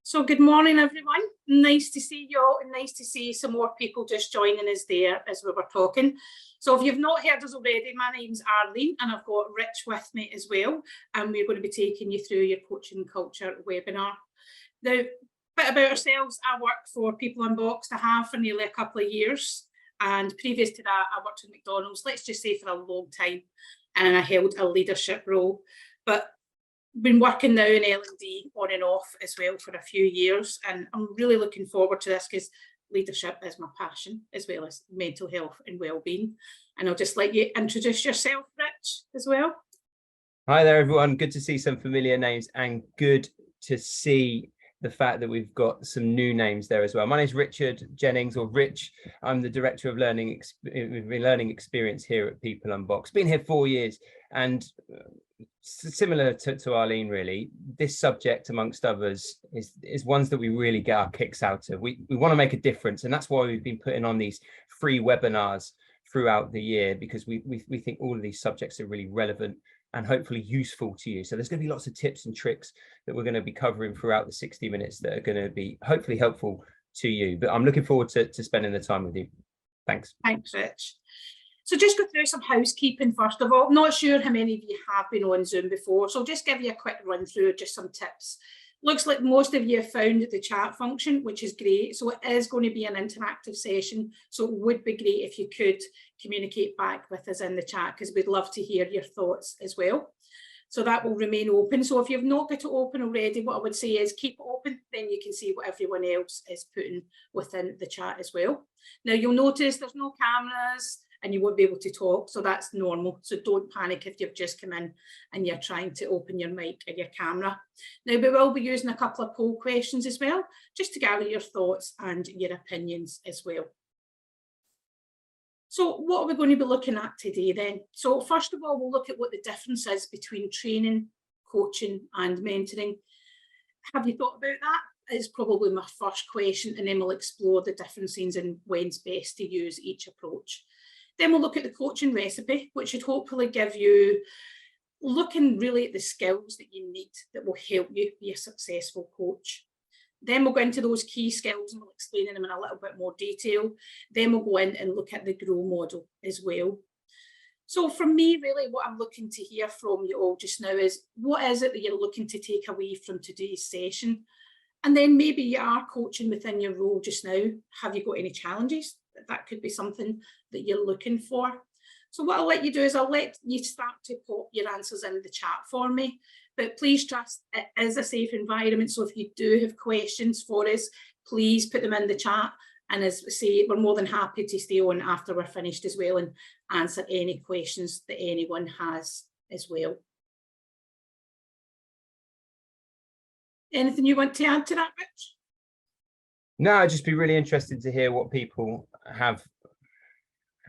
So good morning, everyone. Nice to see you all and nice to see some more people just joining us there as we were talking. So if you've not heard us already, my name's Arlene and I've got Rich with me as well. And we're going to be taking you through your coaching culture webinar. Now, a bit about ourselves. I worked for People Unboxed. I have for nearly a couple of years. And previous to that, I worked at McDonald's, let's just say for a long time. And I held a leadership role. But been working now in L&D on and off as well for a few years, and I'm really looking forward to this because leadership is my passion as well as mental health and well-being. And I'll just let you introduce yourself, Rich, as well. Hi there, everyone. Good to see some familiar names and good to see the fact that we've got some new names there as well. My name is Richard Jennings, or Rich. I'm the Director of Learning Experience here at People Unboxed. Been here 4 years, and similar to Arlene, really, this subject, amongst others, is ones that we really get our kicks out of. We want to make a difference, and that's why we've been putting on these free webinars throughout the year, because we think all of these subjects are really relevant and hopefully useful to you. So there's going to be lots of tips and tricks that we're going to be covering throughout the 60 minutes that are going to be hopefully helpful to you. But I'm looking forward to spending the time with you. Thanks. Thanks, Rich. So just go through some housekeeping first of all. Not sure how many of you have been on Zoom before, so I'll just give you a quick run through of just some tips. Looks like most of you have found the chat function, which is great. So it is going to be an interactive session. So it would be great if you could communicate back with us in the chat, because we'd love to hear your thoughts as well. So that will remain open. So if you've not got it open already, what I would say is keep it open, then you can see what everyone else is putting within the chat as well. Now you'll notice there's no cameras and you won't be able to talk, so that's normal. So don't panic if you've just come in and you're trying to open your mic and your camera. Now we will be using a couple of poll questions as well, just to gather your thoughts and your opinions as well. So what are we going to be looking at today then? So first of all, we'll look at what the difference is between training, coaching and mentoring. Have you thought about that? Is probably my first question, and then we'll explore the differences and when's best to use each approach. Then we'll look at the coaching recipe, which should hopefully give you, looking really at the skills that you need that will help you be a successful coach. Then we'll go into those key skills and we'll explain them in a little bit more detail. Then we'll go in and look at the GROW model as well. So for me, really, what I'm looking to hear from you all just now is, what is it that you're looking to take away from today's session? And then maybe you are coaching within your role just now. Have you got any challenges? That could be something that you're looking for. So what I'll let you do is I'll let you start to pop your answers in the chat for me. But please trust it is a safe environment. So if you do have questions for us, please put them in the chat. And as we say, we're more than happy to stay on after we're finished as well and answer any questions that anyone has as well. Anything you want to add to that, Rich? No, I'd just be really interested to hear what people have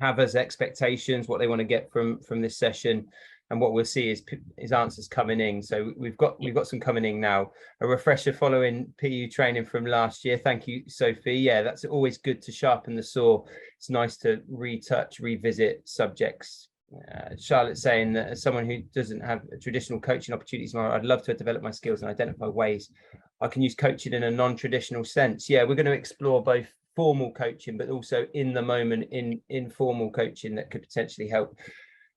as expectations, what they want to get from this session, and what we'll see is answers coming in. So we've got some coming in now. A refresher following PU training from last year. Thank you, Sophie. Yeah, that's always good to sharpen the saw. It's nice to revisit subjects. Charlotte's saying that as someone who doesn't have traditional coaching opportunities, I'd love to develop my skills and identify ways I can use coaching in a non-traditional sense. Yeah, we're going to explore both formal coaching, but also in the moment, informal coaching that could potentially help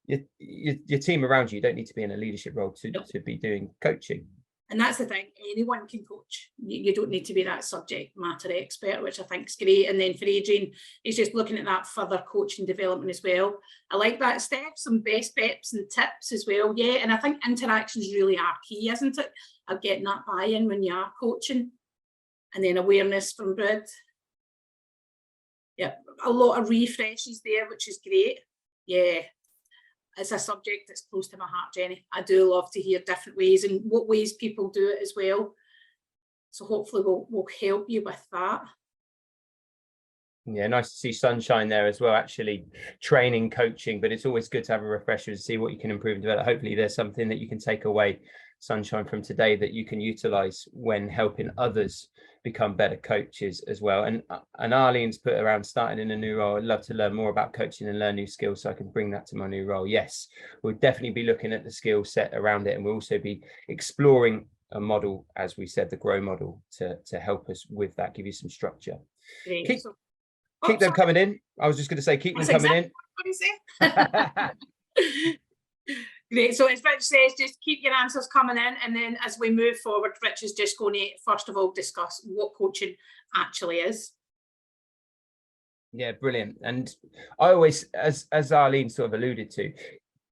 your team around you. You don't need to be in a leadership role to be doing coaching. And that's the thing, anyone can coach. You don't need to be that subject matter expert, which I think is great. And then for Adrian, he's just looking at that further coaching development as well. I like that, Steph, some best bets and tips as well. Yeah, and I think interactions really are key, isn't it? Of getting that buy-in when you are coaching. And then awareness from Brid. Yeah, a lot of refreshes there, which is great. Yeah. It's a subject that's close to my heart, Jenny. I do love to hear different ways and what ways people do it as well. So hopefully we'll help you with that. Yeah, nice to see Sunshine there as well, actually training, coaching, but it's always good to have a refresher to see what you can improve and develop. Hopefully there's something that you can take away, Sunshine, from today that you can utilize when helping others become better coaches as well. And Arlene's put around starting in a new role. I'd love to learn more about coaching and learn new skills so I can bring that to my new role. Yes, we'll definitely be looking at the skill set around it, and we'll also be exploring a model, as we said, the GROW model, to help us with that, give you some structure. Great. Keep, So, keep them sorry. coming in. I was just going to say, keep them That's coming exactly what in. Great. So as Rich says, just keep your answers coming in, and then as we move forward, Rich is just going to first of all discuss what coaching actually is. Yeah, brilliant. And I always, as Arlene sort of alluded to,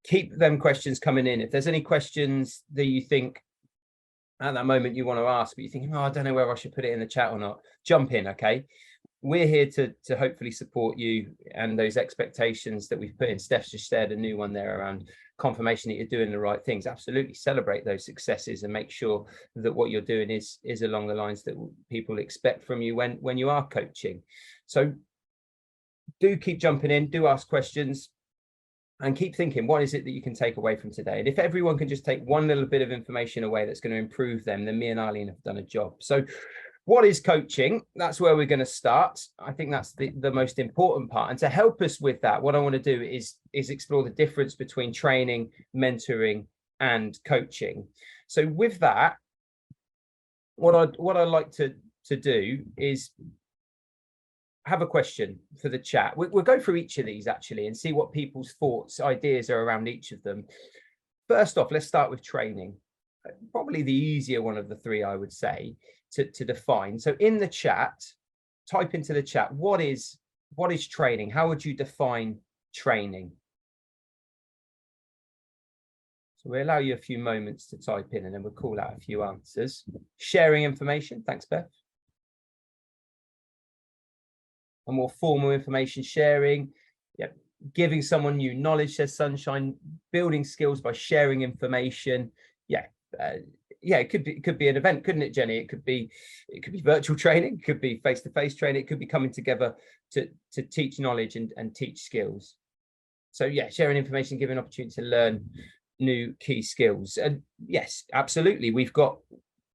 keep them questions coming in. If there's any questions that you think at that moment you want to ask, but you're thinking, oh, I don't know whether I should put it in the chat or not, jump in, okay? We're here to hopefully support you and those expectations that we've put in. Steph's just shared a new one there around confirmation that you're doing the right things. Absolutely celebrate those successes and make sure that what you're doing is along the lines that people expect from you when you are coaching. So do keep jumping in, do ask questions, and keep thinking, what is it that you can take away from today? And if everyone can just take one little bit of information away that's going to improve them, then me and Arlene have done a job. So what is coaching? That's where we're going to start. I think that's the most important part. And to help us with that, what I want to do is explore the difference between training, mentoring, and coaching. So with that, what I'd like to do is have a question for the chat. We'll go through each of these actually and see what people's thoughts, ideas are around each of them. First off, let's start with training. Probably the easier one of the three, I would say, to define. So in the chat, type into the chat, what is training? How would you define training? So we'll allow you a few moments to type in and then we'll call out a few answers. Sharing information. Thanks, Beth. A more formal information sharing. Yep. Giving someone new knowledge, says Sunshine. Building skills by sharing information. Yeah. Yeah, it could be an event, couldn't it, Jenny? It could be virtual training, it could be face-to-face training, it could be coming together to teach knowledge and teach skills. So yeah, sharing information, giving opportunity to learn new key skills. And yes, absolutely, we've got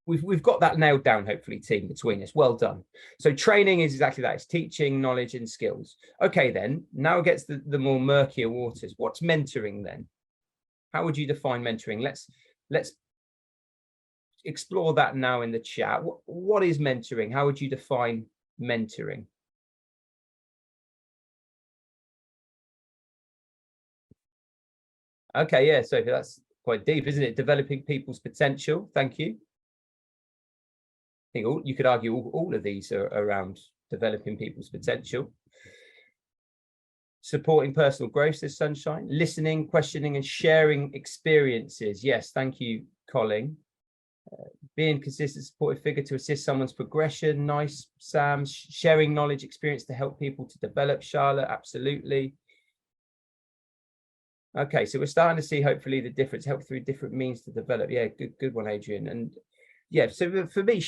that nailed down, hopefully, team, between us. Well done. So training is exactly that. It's teaching knowledge and skills. Okay, then now it gets the more murkier waters. What's mentoring then? How would you define mentoring? Let's explore that now in the chat. What is mentoring? How would you define mentoring? Okay, yeah, so that's quite deep, isn't it? Developing people's potential. Thank you. I think you could argue all of these are around developing people's potential. Supporting personal growth, says Sunshine. Listening, questioning, and sharing experiences. Yes, thank you, Colin. Being consistent, supportive figure to assist someone's progression. Nice, Sam. Sharing knowledge, experience to help people to develop. Charlotte, absolutely. Okay, so we're starting to see hopefully the difference, help through different means to develop. Yeah, good one, Adrian. And yeah, so for me,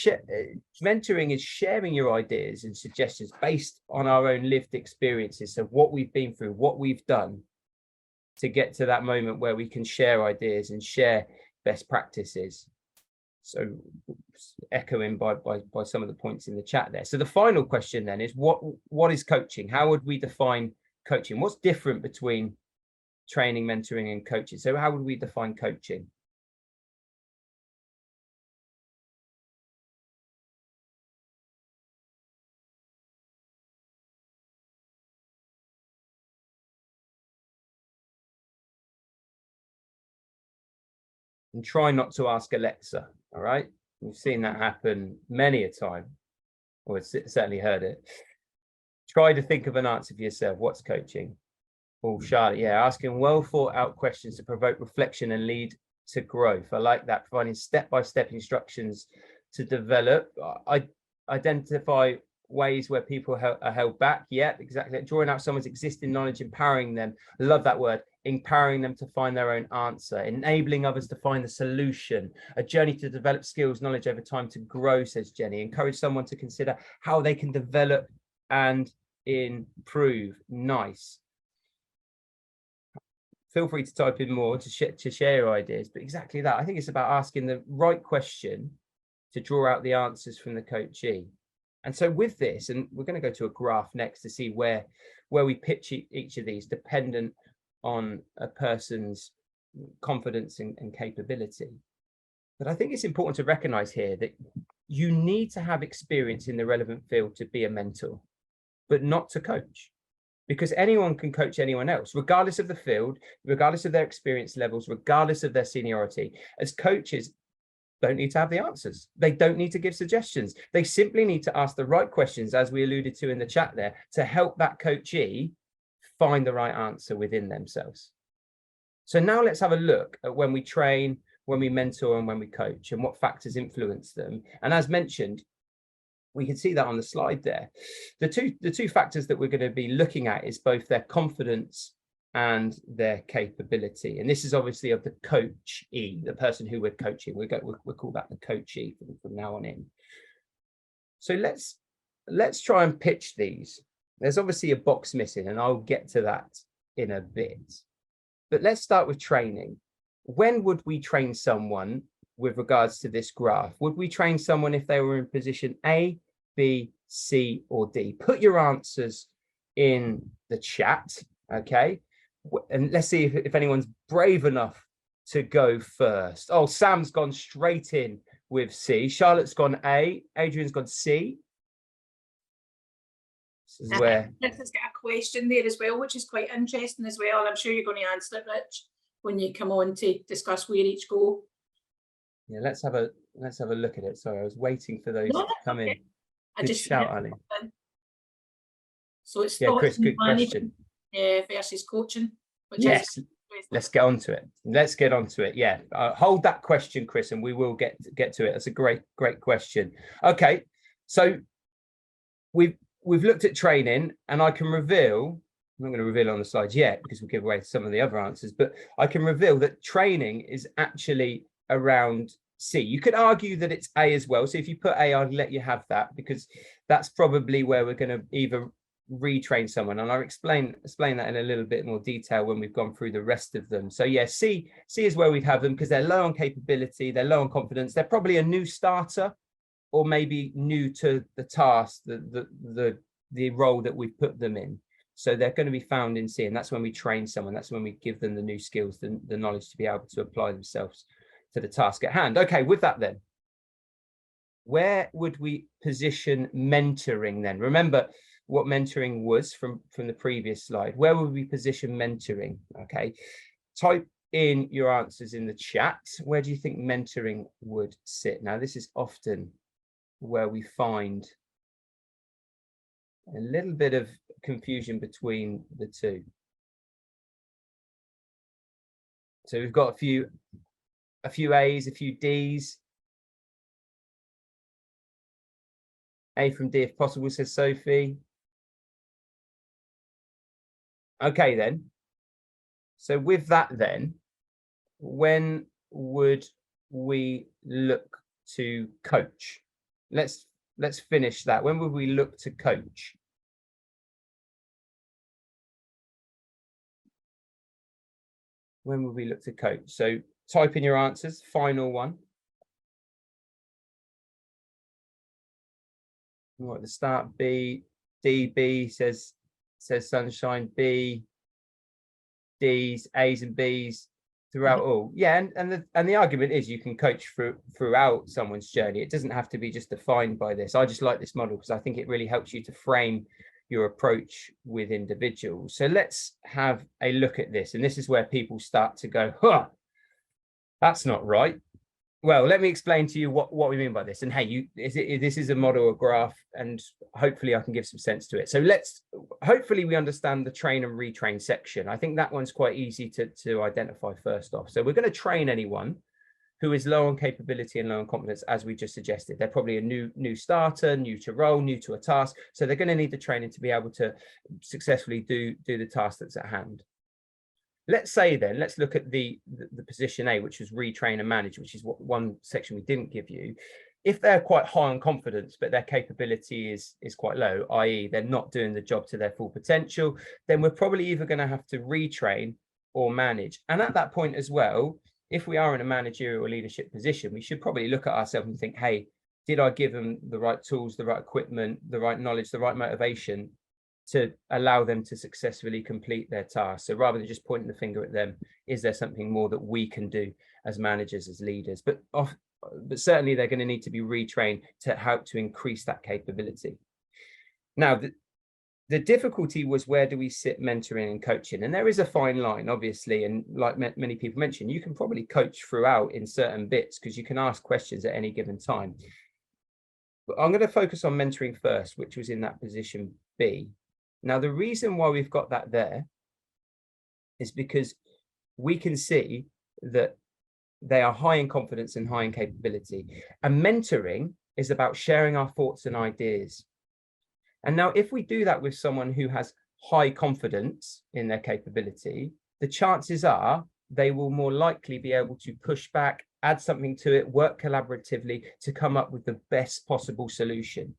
mentoring is sharing your ideas and suggestions based on our own lived experiences. So what we've been through, what we've done to get to that moment where we can share ideas and share best practices. So echoing by some of the points in the chat there. So the final question then is what is coaching? How would we define coaching? What's different between training, mentoring, and coaching? So how would we define coaching? And try not to ask Alexa, all right? We've seen that happen many a time, or certainly heard it. Try to think of an answer for yourself. What's coaching? Oh, Charlotte, yeah, asking well thought out questions to provoke reflection and lead to growth. I like that, providing step-by-step instructions to develop. Identify ways where people are held back. Yeah, exactly. Drawing out someone's existing knowledge, empowering them. I love that word. Empowering them to find their own answer, enabling others to find the solution. A journey to develop skills, knowledge over time to grow, says Jenny. Encourage someone to consider how they can develop and improve. Nice. Feel free to type in more to share your ideas, but exactly that. I think it's about asking the right question to draw out the answers from the coachee. And so with this, and we're going to go to a graph next to see where we pitch each of these dependent on a person's confidence and capability. But I think it's important to recognize here that you need to have experience in the relevant field to be a mentor, but not to coach, because anyone can coach anyone else, regardless of the field, regardless of their experience levels, regardless of their seniority. As coaches, don't need to have the answers. They don't need to give suggestions. They simply need to ask the right questions, as we alluded to in the chat there, to help that coachee find the right answer within themselves. So now let's have a look at when we train, when we mentor, and when we coach, and what factors influence them. And as mentioned, we can see that on the slide there. The two factors that we're going to be looking at is both their confidence and their capability. And this is obviously of the coachee, the person who we're coaching. We'll call that the coachee from now on in. So let's try and pitch these. There's obviously a box missing, and I'll get to that in a bit. But let's start with training. When would we train someone with regards to this graph? Would we train someone if they were in position A, B, C, or D? Put your answers in the chat, okay? And let's see if anyone's brave enough to go first. Oh, Sam's gone straight in with C. Charlotte's gone A. Adrian's gone C. This is where... This has got a question there as well, which is quite interesting as well. And I'm sure you're going to answer it, Rich, when you come on to discuss where each go. Yeah, let's have a look at it. Sorry, I was waiting for those to come in. I Good just shout, Ali. So it's Chris, good question. Versus coaching. Yes, let's get on to it. Let's get on to it. Yeah, hold that question, Chris, and we will get to it. That's a great question. Okay, so we've looked at training, and I can reveal. I'm not going to reveal on the slides yet because we'll give away some of the other answers, but I can reveal that training is actually around C. You could argue that it's A as well. So if you put A, I'd let you have that, because that's probably where we're going to either retrain someone. And I'll explain that in a little bit more detail when we've gone through the rest of them. So yeah, C is where we'd have them because they're low on capability, they're low on confidence, they're probably a new starter, or maybe new to the task, the role that we've put them in. So they're going to be found in C, and that's when we train someone. That's when we give them the new skills, the knowledge to be able to apply themselves to the task at hand. Okay, with that then, where would we position mentoring then? Remember what mentoring was from the previous slide. Where would we position mentoring? Okay, type in your answers in the chat. Where do you think mentoring would sit? Now, this is often where we find a little bit of confusion between the two. So we've got a few A's, a few D's. A from D if possible, says Sophie. Okay then. So with that then, when would we look to coach? Let's finish that. When would we look to coach? When would we look to coach? So type in your answers, final one. What at the start, B, D, B says Sunshine, B, D's, A's and B's throughout all. Yeah, and the argument is you can coach throughout someone's journey. It doesn't have to be just defined by this. I just like this model because I think it really helps you to frame your approach with individuals. So let's have a look at this. And this is where people start to go, huh, that's not right. Well, let me explain to you what we mean by this. And hey, this is a model or graph, and hopefully I can give some sense to it. So hopefully we understand the train and retrain section. I think that one's quite easy to identify first off. So we're going to train anyone who is low on capability and low on confidence, as we just suggested. They're probably a new starter, new to role, new to a task. So they're going to need the training to be able to successfully do the task that's at hand. Let's say then, let's look at the position A, which is retrain and manage, which is what one section we didn't give you. If they're quite high on confidence, but their capability is quite low, i.e. they're not doing the job to their full potential, then we're probably either going to have to retrain or manage. And at that point as well, if we are in a managerial leadership position, we should probably look at ourselves and think, hey, did I give them the right tools, the right equipment, the right knowledge, the right motivation to allow them to successfully complete their task? So rather than just pointing the finger at them, is there something more that we can do as managers, as leaders? But but certainly they're going to need to be retrained to help to increase that capability. Now, the difficulty was, where do we sit mentoring and coaching? And there is a fine line, obviously, and like many people mentioned, you can probably coach throughout in certain bits because you can ask questions at any given time. But I'm going to focus on mentoring first, which was in that position B. Now, the reason why we've got that there is because we can see that they are high in confidence and high in capability. And mentoring is about sharing our thoughts and ideas. And now, if we do that with someone who has high confidence in their capability, the chances are they will more likely be able to push back, add something to it, work collaboratively to come up with the best possible solution.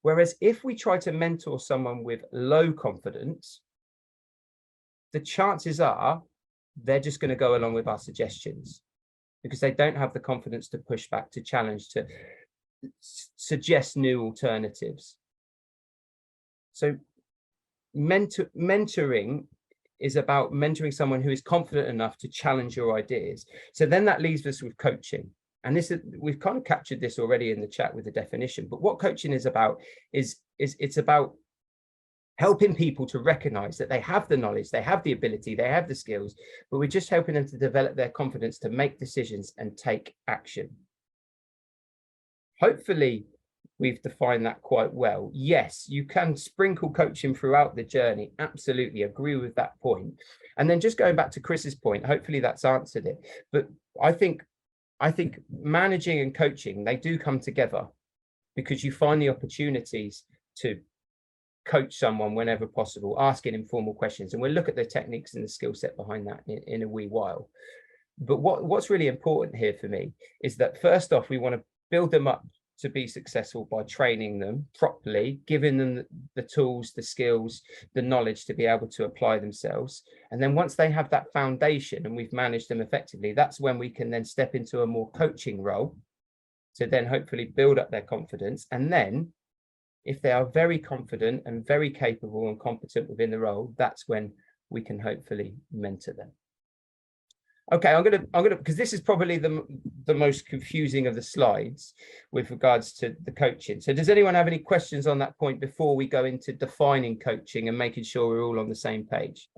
Whereas if we try to mentor someone with low confidence, the chances are they're just going to go along with our suggestions because they don't have the confidence to push back, to challenge, to suggest new alternatives. So mentoring is about mentoring someone who is confident enough to challenge your ideas. So then that leaves us with coaching. And this is, we've kind of captured this already in the chat with the definition, but what coaching is about is it's about helping people to recognize that they have the knowledge, they have the ability, they have the skills, but we're just helping them to develop their confidence to make decisions and take action. Hopefully, we've defined that quite well. Yes, you can sprinkle coaching throughout the journey. Absolutely agree with that point. And then just going back to Chris's point, hopefully that's answered it. But I think managing and coaching, they do come together because you find the opportunities to coach someone whenever possible, asking informal questions. And we'll look at the techniques and the skill set behind that in a wee while. But what's really important here for me is that first off, we want to build them up to be successful by training them properly, giving them the tools, the skills, the knowledge to be able to apply themselves. And then once they have that foundation and we've managed them effectively, that's when we can then step into a more coaching role to then hopefully build up their confidence. And then if they are very confident and very capable and competent within the role, that's when we can hopefully mentor them. Okay, I'm gonna because this is probably the most confusing of the slides with regards to the coaching. So does anyone have any questions on that point before we go into defining coaching and making sure we're all on the same page?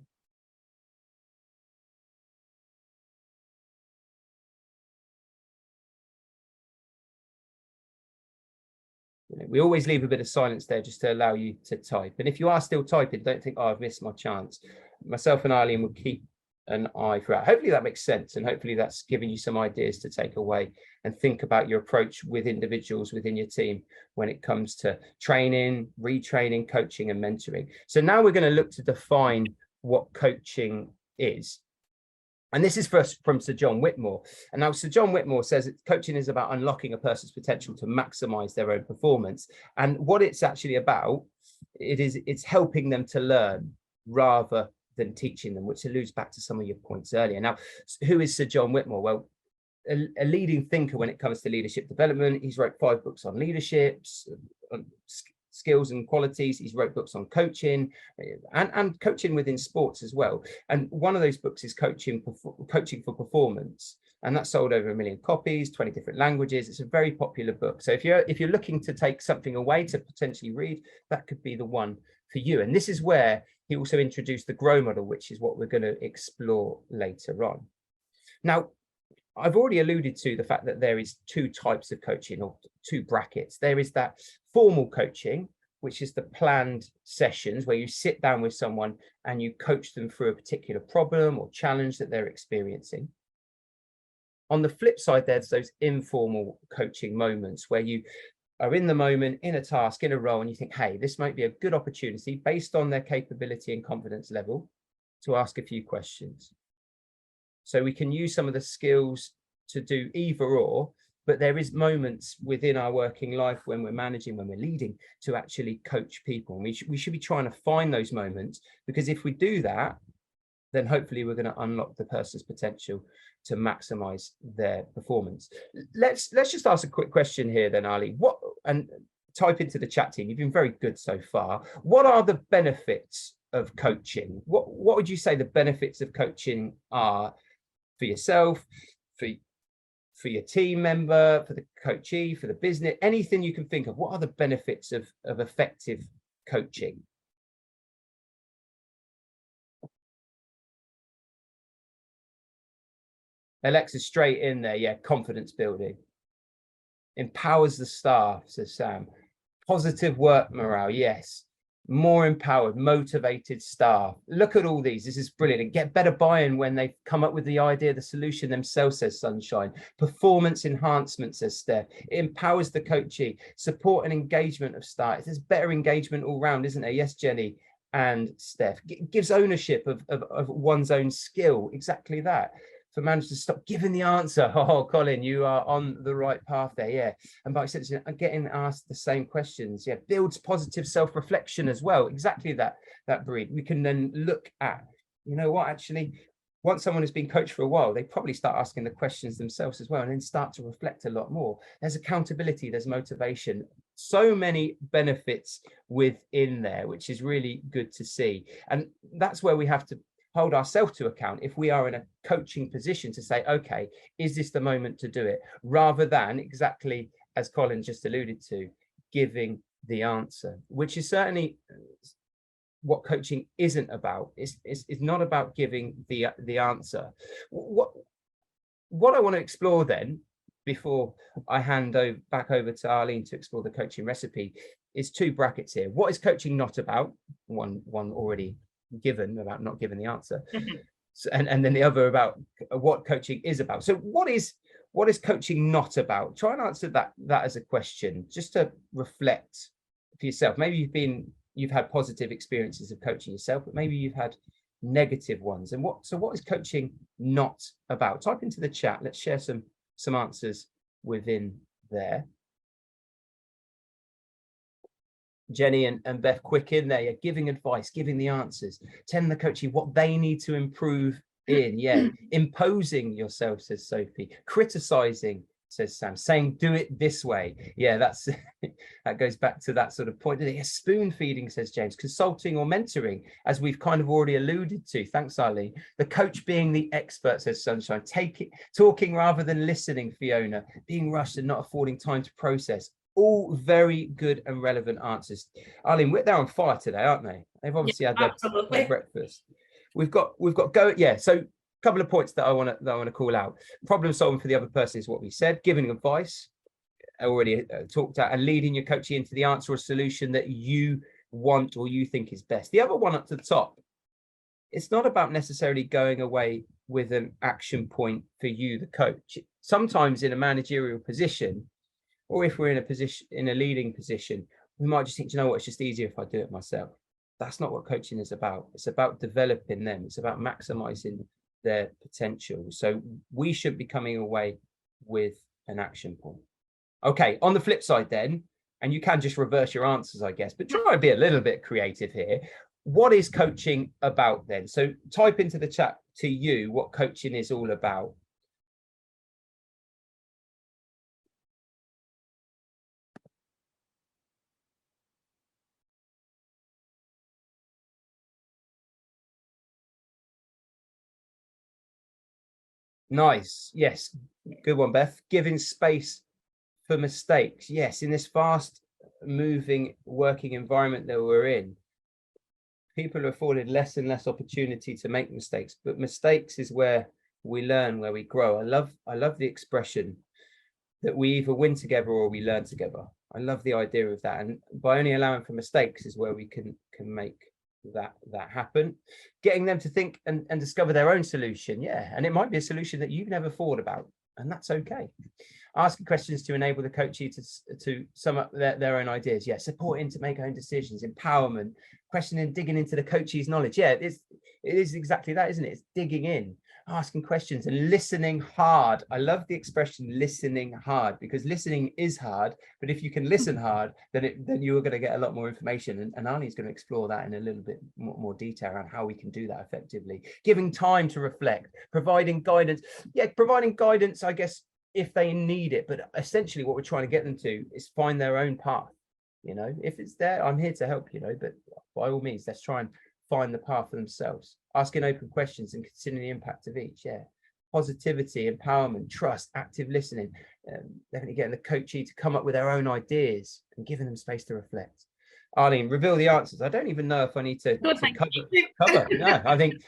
We always leave a bit of silence there just to allow you to type. And if you are still typing, don't think, oh, I've missed my chance. Myself and Eileen will keep an eye throughout. Hopefully that makes sense, and hopefully that's giving you some ideas to take away and think about your approach with individuals within your team when it comes to training, retraining, coaching and mentoring. So now we're going to look to define what coaching is. And this is first from Sir John Whitmore. And now Sir John Whitmore says that coaching is about unlocking a person's potential to maximize their own performance. And what it's actually about, it's helping them to learn rather than teaching them, which alludes back to some of your points earlier. Now, who is Sir John Whitmore? Well, a leading thinker when it comes to leadership development. He's wrote 5 books on leadership, on skills and qualities. He's wrote books on coaching and coaching within sports as well. And one of those books is Coaching for Performance. And that's sold over 1 million copies, 20 different languages. It's a very popular book. So if you're looking to take something away to potentially read, that could be the one for you. And this is where he also introduced the GROW model, which is what we're going to explore later on. Now, I've already alluded to the fact that there is 2 types of coaching, or 2 brackets. There is that formal coaching, which is the planned sessions where you sit down with someone and you coach them through a particular problem or challenge that they're experiencing. On the flip side, there's those informal coaching moments where you are in the moment, in a task, in a role, and you think, hey, this might be a good opportunity based on their capability and confidence level to ask a few questions. So we can use some of the skills to do either or, but there is moments within our working life when we're managing, when we're leading, to actually coach people. And we should be trying to find those moments, because if we do that, then hopefully we're going to unlock the person's potential to maximize their performance. Let's just ask a quick question here then, Ali. And type into the chat team. You've been very good so far. What are the benefits of coaching? What would you say the benefits of coaching are for yourself, for for your team member, for the coachee, for the business, anything you can think of. What are the benefits of effective coaching? Alexa's straight in there. Yeah, confidence building. Empowers the staff, says Sam. Positive work morale. Yes. More empowered, motivated staff. Look at all these. This is brilliant. And get better buy-in when they come up with the idea, the solution themselves, says Sunshine. Performance enhancement, says Steph. It empowers the coachee. Support and engagement of staff. There's better engagement all round, isn't there? Yes, Jenny and Steph. Gives ownership of one's own skill. Exactly that. For managers to stop giving the answer. Oh, Colin, you are on the right path there. Yeah. And by extension, getting asked the same questions. Yeah. Builds positive self-reflection as well. Exactly that breed. We can then look at, you know what, actually, once someone has been coached for a while, they probably start asking the questions themselves as well, and then start to reflect a lot more. There's accountability, there's motivation, so many benefits within there, which is really good to see. And that's where we have to hold ourselves to account if we are in a coaching position to say, okay, is this the moment to do it? Rather than exactly as Colin just alluded to, giving the answer, which is certainly what coaching isn't about. It's not about giving the answer. What I want to explore then, before I hand back over to Arlene to explore the coaching recipe, is two brackets here. What is coaching not about? One already given about not giving the answer. So, and then the other about what coaching is about. So what is coaching not about? Try and answer that as a question, just to reflect for yourself. Maybe you've had positive experiences of coaching yourself, but maybe you've had negative ones. And what is coaching not about? Type into the chat. Let's share some answers within there. Jenny and Beth, quick in there. Yeah, giving advice, giving the answers, telling the coachee what they need to improve in. Yeah, imposing yourself, says Sophie. Criticizing, says Sam. Saying do it this way. Yeah, that goes back to that sort of point. Yeah, spoon feeding, says James. Consulting or mentoring, as we've kind of already alluded to. Thanks, Eileen. The coach being the expert, says Sunshine. Talking rather than listening, Fiona. Being rushed and not affording time to process. All very good and relevant answers. Arlene, they're on fire today, aren't they? They've obviously had their breakfast. We've got go. Yeah. So a couple of points that I want to call out. Problem solving for the other person is what we said. Giving advice, already talked about, and leading your coachee into the answer or solution that you want or you think is best. The other one at the top, it's not about necessarily going away with an action point for you, the coach. Sometimes in a managerial position, or if we're in a leading position, we might just think, you know what, it's just easier if I do it myself. That's not what coaching is about. It's about developing them. It's about maximizing their potential. So we should be coming away with an action point. Okay, on the flip side then, and you can just reverse your answers, I guess, but try and be a little bit creative here. What is coaching about then? So type into the chat to you what coaching is all about. Nice. Yes. Good one, Beth. Giving space for mistakes. Yes. In this fast moving working environment that we're in, people are afforded less and less opportunity to make mistakes, but mistakes is where we learn, where we grow. I love the expression that we either win together or we learn together. I love the idea of that. And by only allowing for mistakes is where we can make that happen. Getting them to think and discover their own solution. Yeah. And it might be a solution that you've never thought about, and that's okay. Asking questions to enable the coachee to sum up their own ideas. Yeah. Supporting to make own decisions. Empowerment. Questioning, digging into the coachee's knowledge. Yeah, it is exactly that, isn't it? It's digging in, asking questions and listening hard. I love the expression listening hard, because listening is hard, but if you can listen hard, then you're going to get a lot more information. And Arnie's going to explore that in a little bit more detail around how we can do that effectively. Giving time to reflect, providing guidance. Yeah, providing guidance, I guess, if they need it, but essentially what we're trying to get them to is find their own path. You know, if it's there, I'm here to help, you know, but by all means, let's try and find the path for themselves. Asking open questions and considering the impact of each. Yeah, positivity, empowerment, trust, active listening, definitely getting the coachee to come up with their own ideas and giving them space to reflect. Arlene, reveal the answers. I don't even know if I need to cover. No, I think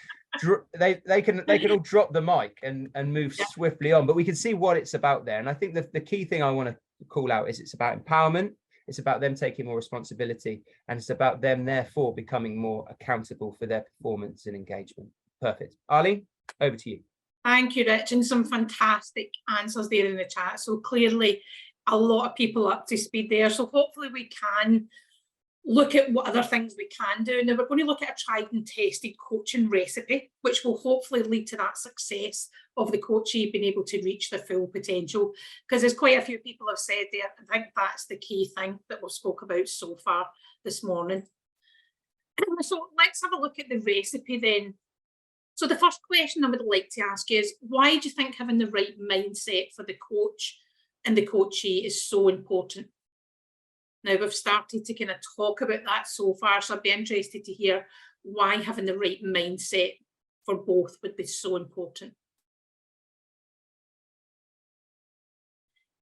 they can all drop the mic and move swiftly on, but we can see what it's about there. And I think the key thing I want to call out is it's about empowerment. It's about them taking more responsibility, and it's about them therefore becoming more accountable for their performance and engagement. Perfect. Arlene, over to you. Thank you, Rich, and some fantastic answers there in the chat. So clearly a lot of people up to speed there. So hopefully we can look at what other things we can do. Now we're going to look at a tried and tested coaching recipe, which will hopefully lead to that success of the coachee being able to reach their full potential. Because as quite a few people have said there, I think that's the key thing that we've spoke about so far this morning. So let's have a look at the recipe then. So the first question I would like to ask you is, why do you think having the right mindset for the coach and the coachee is so important? Now we've started to kind of talk about that so far, so I'd be interested to hear why having the right mindset for both would be so important.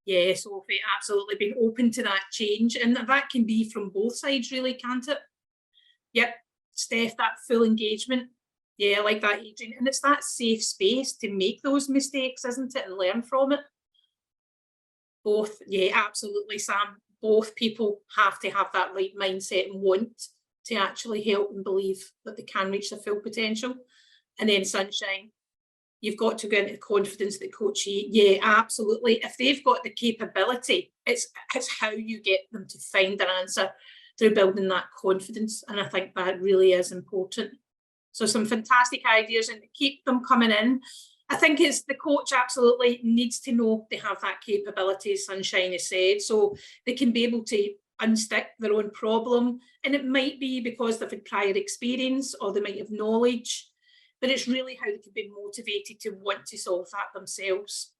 Yeah, Sophie, absolutely, being open to that change, and that can be from both sides really, can't it? Yep, Steph, that full engagement. Yeah, I like that, Adrian. And it's that safe space to make those mistakes, isn't it, and learn from it. Both, yeah, absolutely, Sam. Both people have to have that right mindset and want to actually help and believe that they can reach their full potential. And then Sunshine, you've got to go into the confidence that coachee, yeah, absolutely. If they've got the capability, it's how you get them to find their answer through building that confidence. And I think that really is important. So some fantastic ideas, and keep them coming in. I think it's the coach absolutely needs to know they have that capability, as Sunshine has said, so they can be able to unstick their own problem. And it might be because they've had prior experience or they might have knowledge, but it's really how they can be motivated to want to solve that themselves.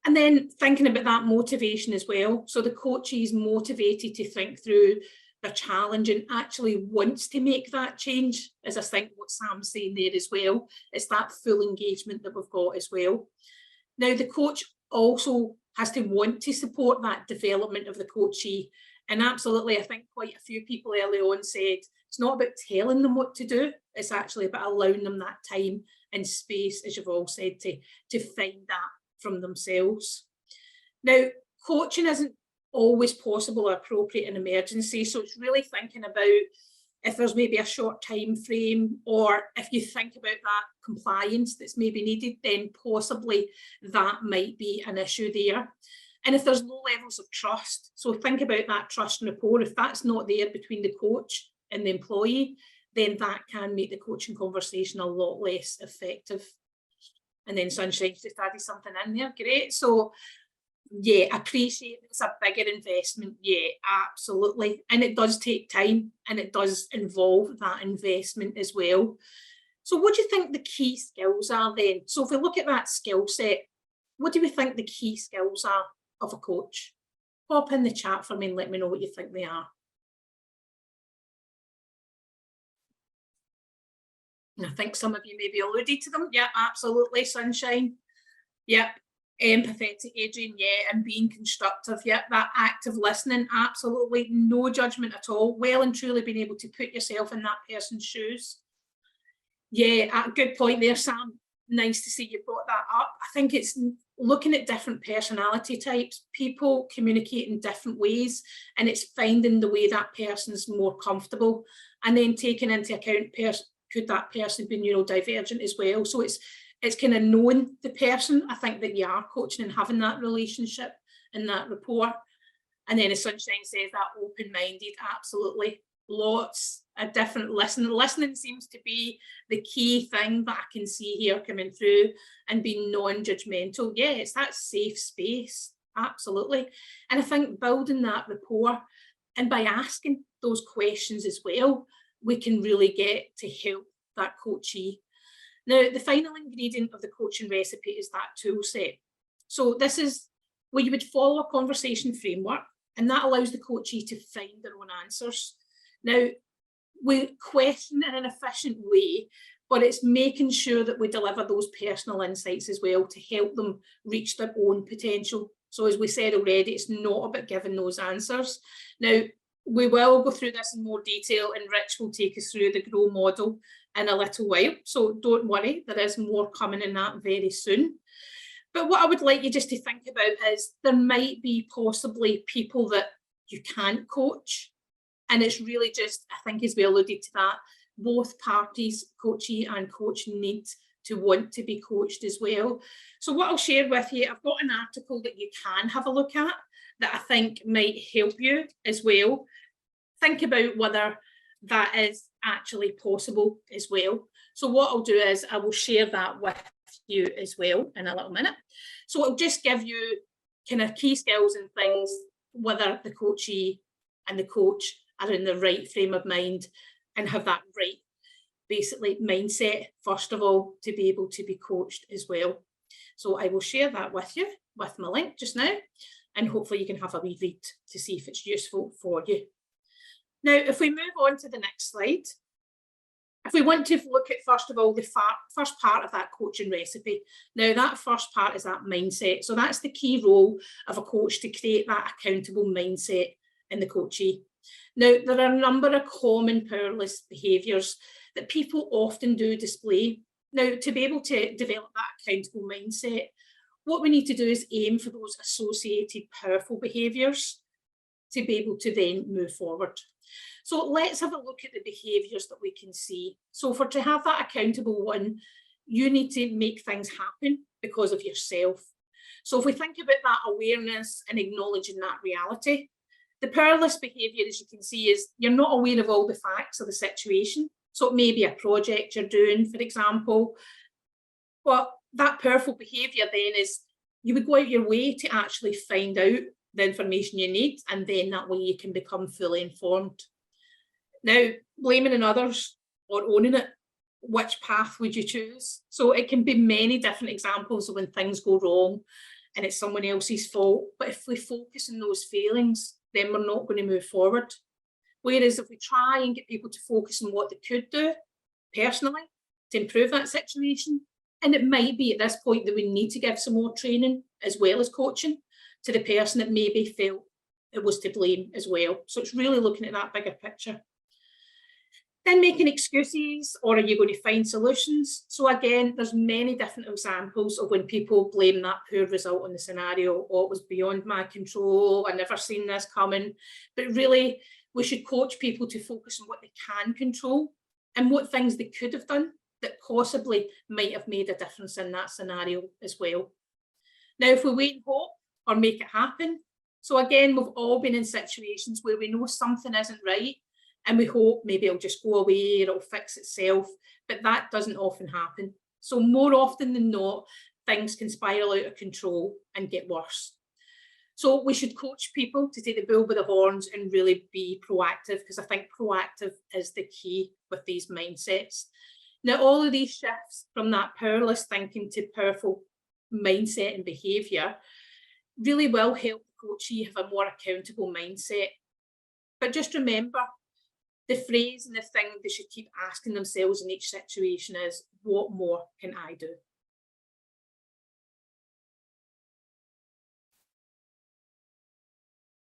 And then thinking about that motivation as well. So the coachee is motivated to think through their challenge and actually wants to make that change, as I think what Sam's saying there as well. It's that full engagement that we've got as well. Now, the coach also has to want to support that development of the coachee. And absolutely, I think quite a few people early on said, it's not about telling them what to do, it's actually about allowing them that time and space, as you've all said, to find that from themselves. Now, coaching isn't always possible or appropriate in emergency, so it's really thinking about if there's maybe a short time frame, or if you think about that compliance that's maybe needed, then possibly that might be an issue there. And if there's low levels of trust, so think about that trust and rapport. If that's not there between the coach and the employee, then that can make the coaching conversation a lot less effective. And then Sunshine's just added something in there, great. So yeah, appreciate it's a bigger investment. Yeah, absolutely. And it does take time, and it does involve that investment as well. So what do you think the key skills are then? So if we look at that skill set, what do we think the key skills are of a coach? Pop in the chat for me and let me know what you think they are. And I think some of you maybe alluded to them. Yeah, absolutely, Sunshine. Yep. Empathetic, Adrian, yeah, and being constructive, yeah, that active listening, absolutely, no judgment at all, well and truly being able to put yourself in that person's shoes. Yeah, a good point there, Sam. Nice to see you brought that up. I think it's looking at different personality types. People communicate in different ways, and it's finding the way that person's more comfortable, and then taking into account could that person be neurodivergent as well. So it's kind of knowing the person, I think, that you are coaching and having that relationship and that rapport. And then as Sunshine says, that open-minded, absolutely. Lots of different listening. Listening seems to be the key thing that I can see here coming through, and being non-judgmental. Yeah, it's that safe space, absolutely. And I think building that rapport, and by asking those questions as well, we can really get to help that coachee. Now, the final ingredient of the coaching recipe is that tool set. So this is where you would follow a conversation framework, and that allows the coachee to find their own answers. Now, we question in an efficient way but it's making sure that we deliver those personal insights as well to help them reach their own potential. So as we said already, it's not about giving those answers. Now, we will go through this in more detail, and Rich will take us through the GROW model in a little while. So don't worry, there is more coming in that very soon. But what I would like you just to think about is there might be possibly people that you can't coach. And it's really just, I think as we alluded to that, both parties, coachee and coach, need to want to be coached as well. So what I'll share with you, I've got an article that you can have a look at that I think might help you as well. Think about whether that is actually possible as well. So what I'll do is I will share that with you as well in a little minute. So it'll just give you kind of key skills and things, whether the coachee and the coach are in the right frame of mind and have that right, basically, mindset, first of all, to be able to be coached as well. So I will share that with you, with my link just now, and hopefully you can have a wee read to see if it's useful for you. Now, if we move on to the next slide, if we want to look at, first of all, the first part of that coaching recipe. Now, that first part is that mindset. So that's the key role of a coach, to create that accountable mindset in the coachee. Now, there are a number of common powerless behaviours that people often do display. Now, to be able to develop that accountable mindset, what we need to do is aim for those associated powerful behaviours to be able to then move forward. So let's have a look at the behaviours that we can see. So to have that accountable one, you need to make things happen because of yourself. So if we think about that awareness and acknowledging that reality, the powerless behaviour, as you can see, is you're not aware of all the facts of the situation. So it may be a project you're doing, for example, but that powerful behaviour then is you would go out your way to actually find out the information you need, and then that way you can become fully informed. Now, blaming on others or owning it, which path would you choose? So it can be many different examples of when things go wrong and it's someone else's fault. But if we focus on those feelings, then we're not going to move forward. Whereas if we try and get people to focus on what they could do personally to improve that situation, and it might be at this point that we need to give some more training as well as coaching to the person that maybe felt it was to blame as well. So it's really looking at that bigger picture. Then making excuses, or are you going to find solutions? So again, there's many different examples of when people blame that poor result in the scenario, or it was beyond my control, I never seen this coming. But really, we should coach people to focus on what they can control and what things they could have done that possibly might have made a difference in that scenario as well. Now, if we wait and hope or make it happen, so again, we've all been in situations where we know something isn't right, and we hope maybe it'll just go away or it'll fix itself, but that doesn't often happen. So more often than not, things can spiral out of control and get worse. So we should coach people to take the bull by the horns and really be proactive, because I think proactive is the key with these mindsets. Now, all of these shifts from that powerless thinking to powerful mindset and behaviour really will help the coachee have a more accountable mindset. But just remember, the phrase and the thing they should keep asking themselves in each situation is, what more can I do?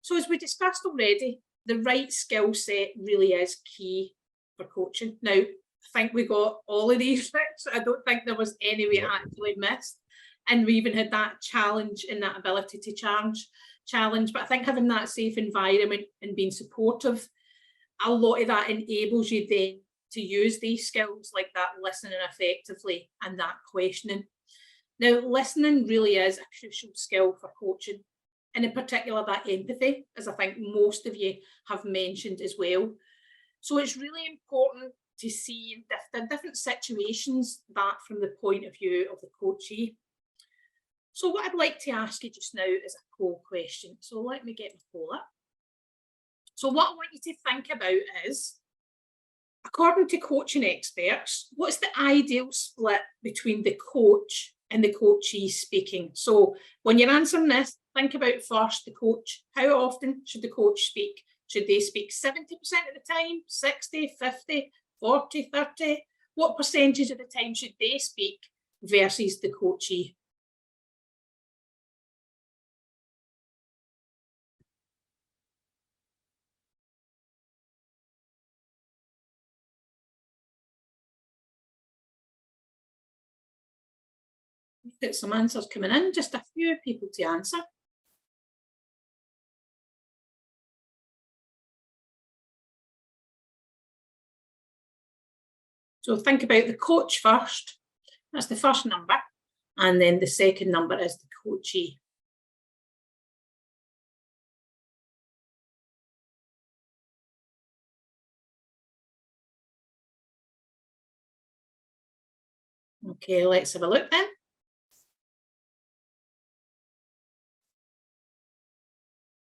So as we discussed already, the right skill set really is key for coaching. Now, I think we got all of these tricks. I don't think there was any we actually missed. And we even had that challenge in that ability to challenge. But I think having that safe environment and being supportive, a lot of that enables you then to use these skills like that listening effectively and that questioning. Now, listening really is a crucial skill for coaching, and in particular that empathy, as I think most of you have mentioned as well. So it's really important to see the different situations that from the point of view of the coachee. So what I'd like to ask you just now is a poll question. So let me get my poll up. So what I want you to think about is, according to coaching experts, what's the ideal split between the coach and the coachee speaking? So when you're answering this, think about first the coach. How often should the coach speak? Should they speak 70% of the time, 60, 50, 40, 30? what percentage of the time should they speak versus the coachee? We've got some answers coming in, just a few people to answer. So think about the coach first. That's the first number. And then the second number is the coachee. Okay, let's have a look then.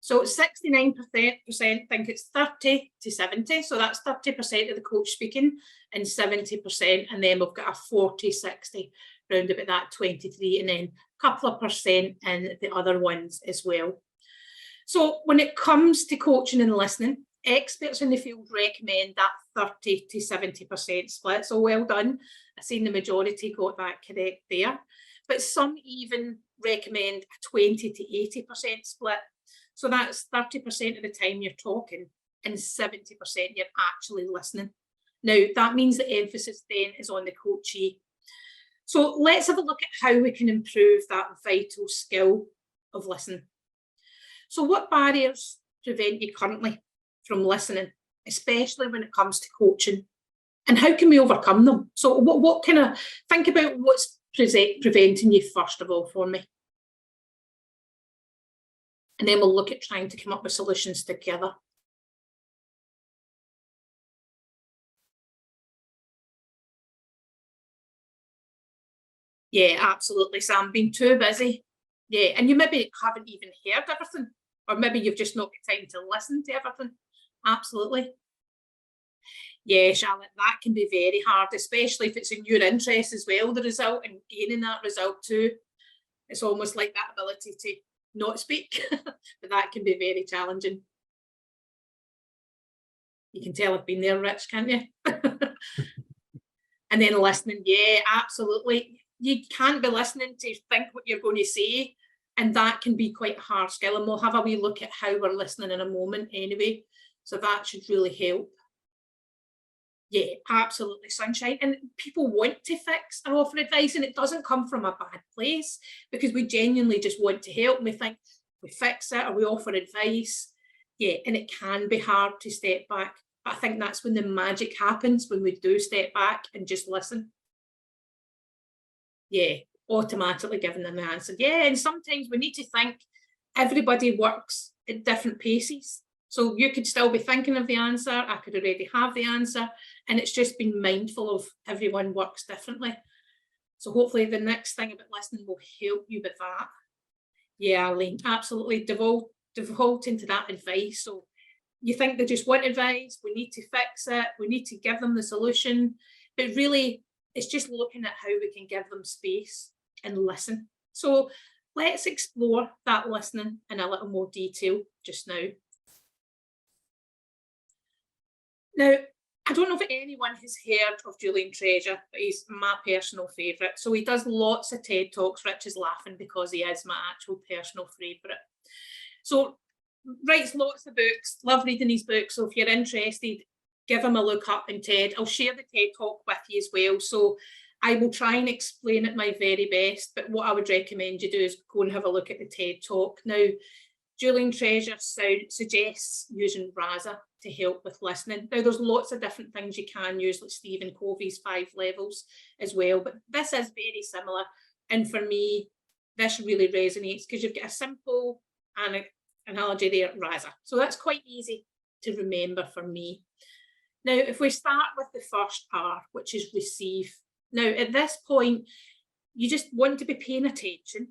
So 69% think it's 30 to 70. So that's 30% of the coach speaking and 70%. And then we've got a 40, 60, round about that 23, and then a couple of percent in the other ones as well. So when it comes to coaching and listening, experts in the field recommend that 30 to 70% split. So well done. I've seen the majority got that correct there. But some even recommend a 20 to 80% split. So that's 30% of the time you're talking and 70% you're actually listening. Now, that means the emphasis then is on the coachee. So let's have a look at how we can improve that vital skill of listening. So what barriers prevent you currently from listening, especially when it comes to coaching? And how can we overcome them? So what kind of, think about what's preventing you first of all for me. And then we'll look at trying to come up with solutions together. Yeah, absolutely, Sam. Being too busy. Yeah, and you maybe haven't even heard everything, or maybe you've just not got time to listen to everything. Absolutely. Yeah, Charlotte, that can be very hard, especially if it's in your interest as well, the result, and gaining that result too. It's almost like that ability to not speak, but that can be very challenging. You can tell I've been there, Rich, can't you? And then listening, yeah, absolutely. You can't be listening to think what you're going to say, and that can be quite a hard skill. And we'll have a wee look at how we're listening in a moment anyway. So that should really help. Yeah, absolutely, sunshine. And people want to fix or offer advice, and it doesn't come from a bad place, because we genuinely just want to help. And we think we fix it or we offer advice. Yeah, and it can be hard to step back. But I think that's when the magic happens, when we do step back and just listen. Yeah, automatically giving them the answer. Yeah, and sometimes we need to think everybody works at different paces. So you could still be thinking of the answer, I could already have the answer, and it's just being mindful of everyone works differently. So hopefully the next thing about listening will help you with that. Yeah, Arlene, absolutely devote into that advice. So you think they just want advice, we need to fix it, we need to give them the solution, but really it's just looking at how we can give them space and listen. So let's explore that listening in a little more detail just now. Now, I don't know if anyone has heard of Julian Treasure, but he's my personal favourite. So he does lots of TED Talks. Rich is laughing because he is my actual personal favourite. So writes lots of books, love reading his books. So if you're interested, give him a look up in TED. I'll share the TED Talk with you as well. So I will try and explain it my very best, but what I would recommend you do is go and have a look at the TED Talk. Now, Julian Treasure suggests using Rasa to help with listening. Now, there's lots of different things you can use, like Stephen Covey's 5 levels as well, but this is very similar. And for me, this really resonates because you've got a simple analogy there, Rasa. So that's quite easy to remember for me. Now, if we start with the first R, which is receive. Now, at this point, you just want to be paying attention.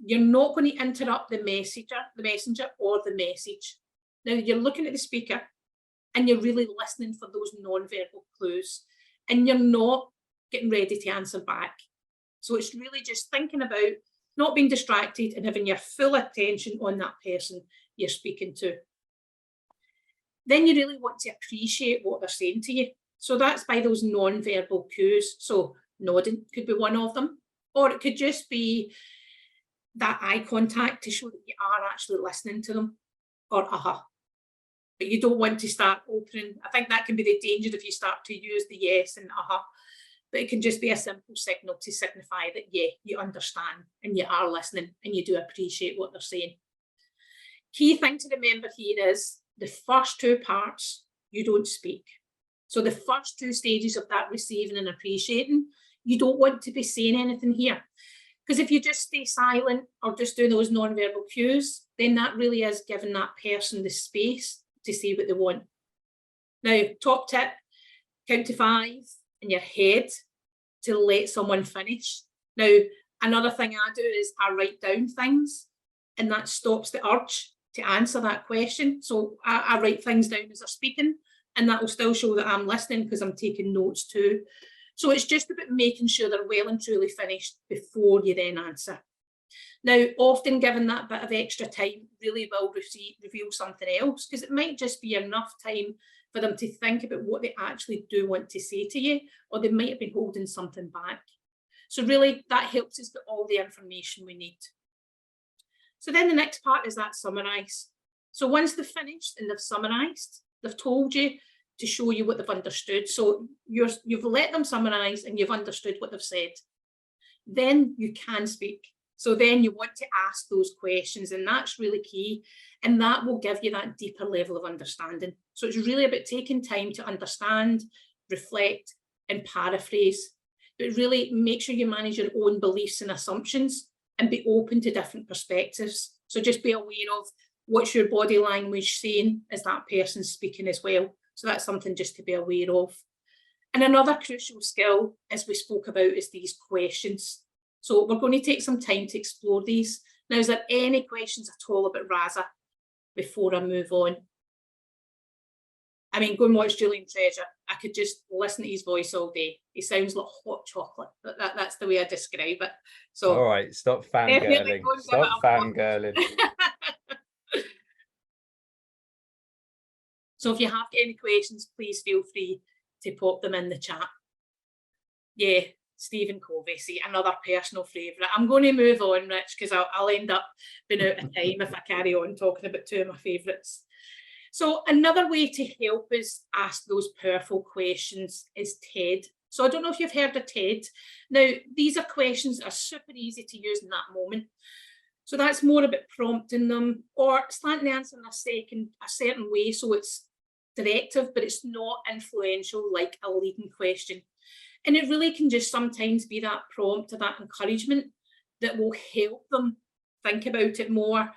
You're not going to interrupt the messenger or the message. Now, you're looking at the speaker and you're really listening for those non-verbal clues, and you're not getting ready to answer back. So it's really just thinking about not being distracted and having your full attention on that person you're speaking to. Then you really want to appreciate what they're saying to you. So that's by those non-verbal cues. So nodding could be one of them, or it could just be that eye contact to show that you are actually listening to them, or but you don't want to start opening. I think that can be the danger if you start to use the yes and but it can just be a simple signal to signify that, yeah, you understand and you are listening and you do appreciate what they're saying. Key thing to remember here is the first two parts, you don't speak. So the first two stages of that receiving and appreciating, you don't want to be saying anything here. Because if you just stay silent or just do those non-verbal cues, then that really is giving that person the space to say what they want. Now, top tip, count to 5 in your head to let someone finish. Now, another thing I do is I write down things, and that stops the urge to answer that question. So I write things down as they're speaking, and that will still show that I'm listening because I'm taking notes too. So it's just about making sure they're well and truly finished before you then answer. Now, often given that bit of extra time really will reveal something else, because it might just be enough time for them to think about what they actually do want to say to you, or they might have been holding something back. So really, that helps us get all the information we need. So then the next part is that summarise. So once they've finished and they've summarised, they've told you to show you what they've understood. So you've let them summarise and you've understood what they've said. Then you can speak. So then you want to ask those questions, and that's really key. And that will give you that deeper level of understanding. So it's really about taking time to understand, reflect, and paraphrase. But really make sure you manage your own beliefs and assumptions and be open to different perspectives. So just be aware of what's your body language saying as that person's speaking as well. So that's something just to be aware of. And another crucial skill, as we spoke about, is these questions. So we're going to take some time to explore these. Now, is there any questions at all about Raza before I move on? I mean, go and watch Julian Treasure. I could just listen to his voice all day. He sounds like hot chocolate. That's the way I describe it. So, all right, stop fangirling. Stop fangirling. So if you have any questions, please feel free to pop them in the chat. Yeah, Stephen Covey, see, another personal favourite. I'm going to move on, Rich, because I'll end up being out of time if I carry on talking about two of my favourites. So another way to help us ask those powerful questions is TED. So I don't know if you've heard of TED. Now, these are questions that are super easy to use in that moment. So that's more about prompting them or slanting the answer in a certain way, so it's directive, but it's not influential like a leading question. And it really can just sometimes be that prompt or that encouragement that will help them think about it more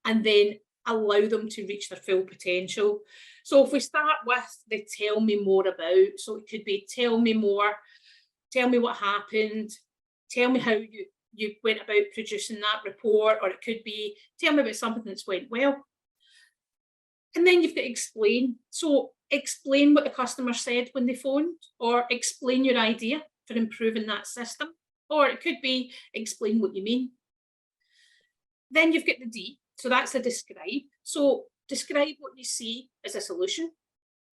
and then allow them to reach their full potential. So if we start with the tell me more about, so it could be tell me more, tell me what happened, tell me how you went about producing that report, or it could be tell me about something that's went well. And then you've got to explain. So explain what the customer said when they phoned, or explain your idea for improving that system, or it could be explain what you mean. Then you've got the D, so that's the describe. So describe what you see as a solution,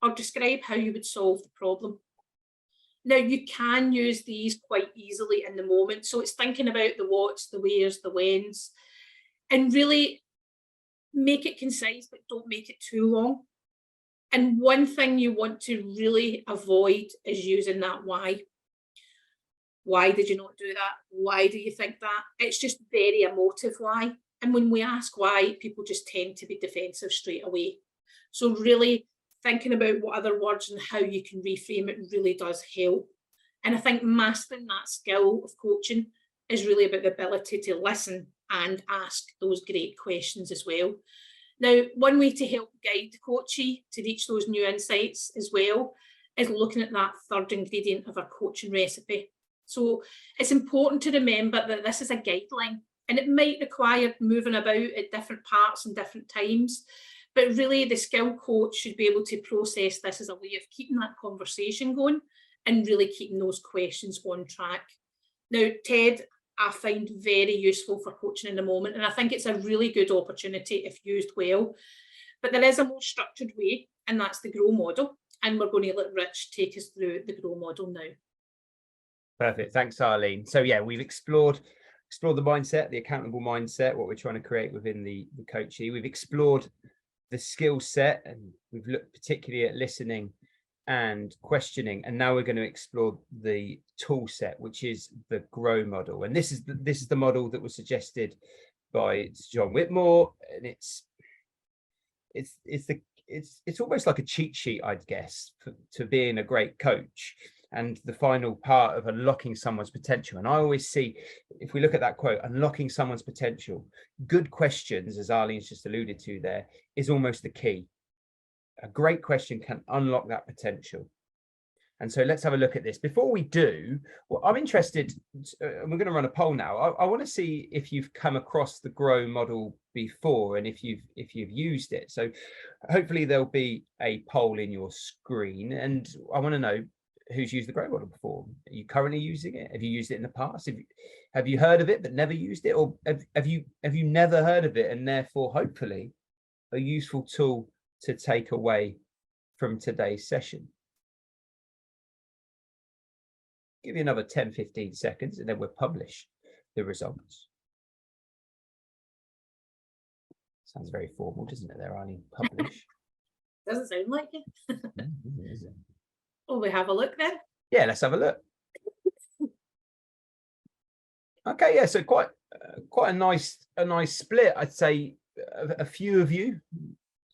or describe how you would solve the problem. Now, you can use these quite easily in the moment. So it's thinking about the what's, the where's, the when's, and really make it concise, but don't make it too long. And one thing you want to really avoid is using that why. Why did you not do that? Why do you think that? It's just very emotive why. And when we ask why, people just tend to be defensive straight away. So really thinking about what other words and how you can reframe it really does help. And I think mastering that skill of coaching is really about the ability to listen and ask those great questions as well. Now, one way to help guide the coachee to reach those new insights as well is looking at that third ingredient of our coaching recipe. So it's important to remember that this is a guideline, and it might require moving about at different parts and different times, but really the skilled coach should be able to process this as a way of keeping that conversation going and really keeping those questions on track. Now, TED, I find very useful for coaching in the moment, and I think it's a really good opportunity if used well. But there is a more structured way, and that's the GROW model. And we're going to let Rich take us through the GROW model now. Perfect. Thanks, Arlene. So yeah, we've explored the mindset, the accountable mindset, what we're trying to create within the coachee. We've explored the skill set, and we've looked particularly at listening and questioning. And now we're going to explore the tool set, which is the GROW model. And this is the model that was suggested by John Whitmore, and it's almost like a cheat sheet, I'd guess, to being a great coach, and the final part of unlocking someone's potential. And I always see, if we look at that quote, unlocking someone's potential, good questions, as Arlene's just alluded to there, is almost the key. A great question can unlock that potential. And so let's have a look at this. Before we do, well, I'm interested, and we're going to run a poll now. I want to see if you've come across the GROW model before, and if you've used it. So hopefully there'll be a poll in your screen, and I want to know who's used the GROW model before. Are you currently using it? Have you used it in the past? Have you heard of it but never used it? Or have you never heard of it, and therefore hopefully a useful tool to take away from today's session? Give you another 10-15 seconds, and then we'll publish the results. Sounds very formal, doesn't it there, Arlene? Publish. Doesn't sound like it. Is it? Will we have a look then? Yeah, let's have a look. Okay, yeah, so quite a nice split. I'd say a few of you,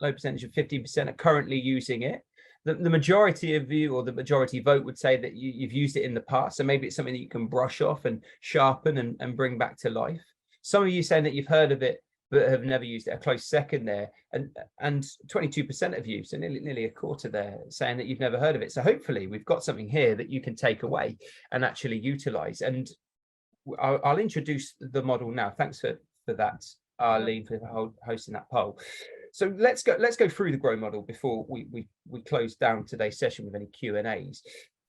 low percentage of 15%, are currently using it. The majority of you, or the majority vote, would say that you've used it in the past. So maybe it's something that you can brush off and sharpen and bring back to life. Some of you saying that you've heard of it but have never used it, a close second there. And 22% of you, so nearly a quarter there, saying that you've never heard of it. So hopefully we've got something here that you can take away and actually utilize. And I'll introduce the model now. Thanks for that, Arlene, for hosting that poll. So let's go through the GROW model before we close down today's session with any Q&As.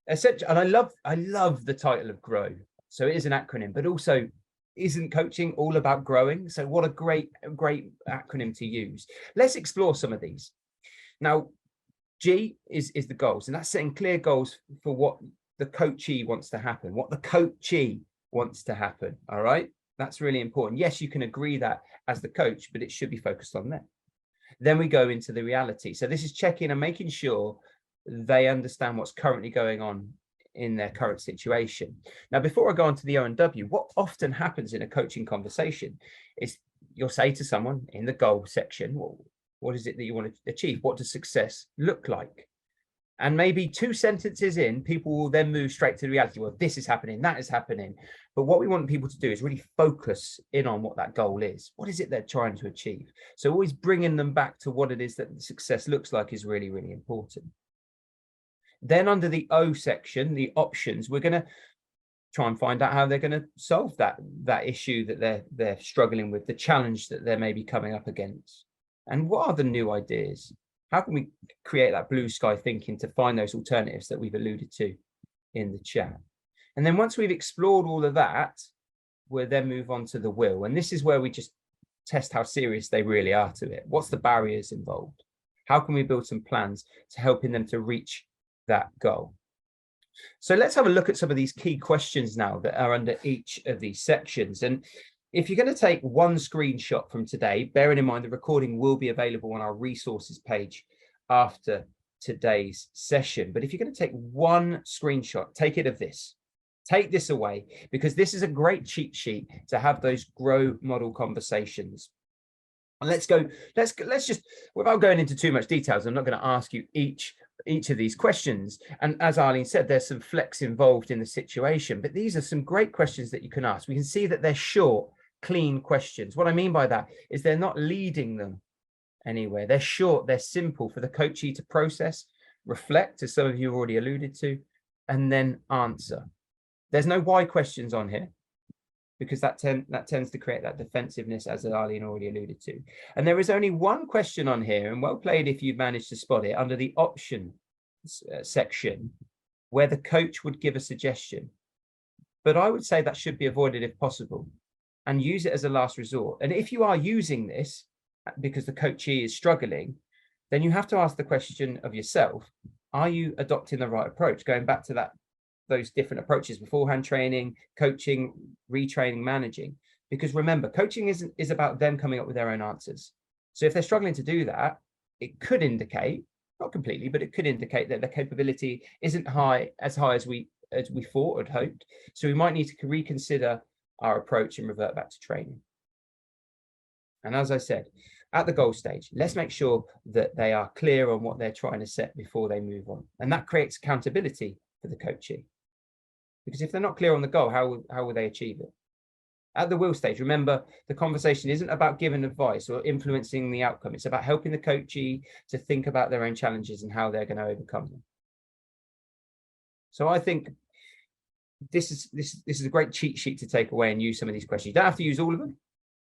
Essentially, and I love the title of GROW. So it is an acronym, but also, isn't coaching all about growing? So what a great acronym to use. Let's explore some of these. Now, G is the goals, and that's setting clear goals for what the coachee wants to happen, what the coachee wants to happen. All right, that's really important. Yes, you can agree that as the coach, but it should be focused on them. Then we go into the reality. So this is checking and making sure they understand what's currently going on in their current situation. Now, before I go on to the O&W, what often happens in a coaching conversation is you'll say to someone in the goal section, well, what is it that you want to achieve? What does success look like? And maybe 2 sentences in, people will then move straight to the reality. Well, this is happening, that is happening. But what we want people to do is really focus in on what that goal is. What is it they're trying to achieve? So always bringing them back to what it is that success looks like is really, really important. Then under the O section, the options, we're going to try and find out how they're going to solve that issue that they're struggling with, the challenge that they're maybe coming up against. And what are the new ideas? How can we create that blue sky thinking to find those alternatives that we've alluded to in the chat? And then once we've explored all of that, we'll then move on to the will. And this is where we just test how serious they really are to it. What's the barriers involved? How can we build some plans to helping them to reach that goal? So let's have a look at some of these key questions now that are under each of these sections. And if you're going to take one screenshot from today, bearing in mind the recording will be available on our resources page after today's session. But if you're going to take one screenshot, take it of this. Take this away, because this is a great cheat sheet to have those GROW model conversations. And let's just, without going into too much details, I'm not going to ask you each of these questions. And as Arlene said, there's some flex involved in the situation, but these are some great questions that you can ask. We can see that they're short, clean questions. What I mean by that is they're not leading them anywhere. They're short, they're simple for the coachee to process, reflect, as some of you have already alluded to, and then answer. There's no why questions on here, because that tends to create that defensiveness, as Arlene already alluded to. And there is only one question on here, and well played if you've managed to spot it, under the option section, where the coach would give a suggestion. But I would say that should be avoided if possible, and use it as a last resort. And if you are using this because the coachee is struggling, then you have to ask the question of yourself, Are you adopting the right approach? Going back to those different approaches: beforehand training, coaching, retraining, managing. Because remember, coaching is about them coming up with their own answers. So if they're struggling to do that, it could indicate, not completely, but it could indicate that their capability isn't as high as we thought or hoped. So we might need to reconsider our approach and revert back to training. And as I said, at the goal stage, let's make sure that they are clear on what they're trying to set before they move on. And that creates accountability for the coachee. Because if they're not clear on the goal, how will they achieve it? At the will stage, remember, the conversation isn't about giving advice or influencing the outcome. It's about helping the coachee to think about their own challenges and how they're going to overcome them. So I think this is a great cheat sheet to take away and use some of these questions. You don't have to use all of them.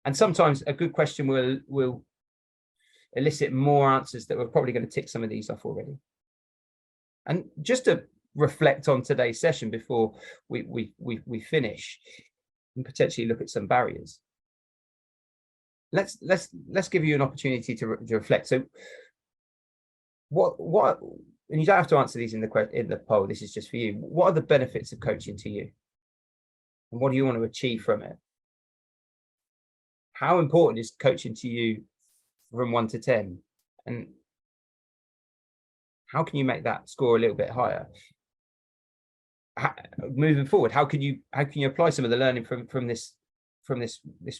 And sometimes a good question will elicit more answers that we're probably going to tick some of these off already. And just to reflect on today's session before we finish and potentially look at some barriers. Let's give you an opportunity to reflect. So what and you don't have to answer these in the poll, this is just for you. What are the benefits of coaching to you? And what do you want to achieve from it? How important is coaching to you from 1 to 10? And how can you make that score a little bit higher? Moving forward, how can you apply some of the learning from this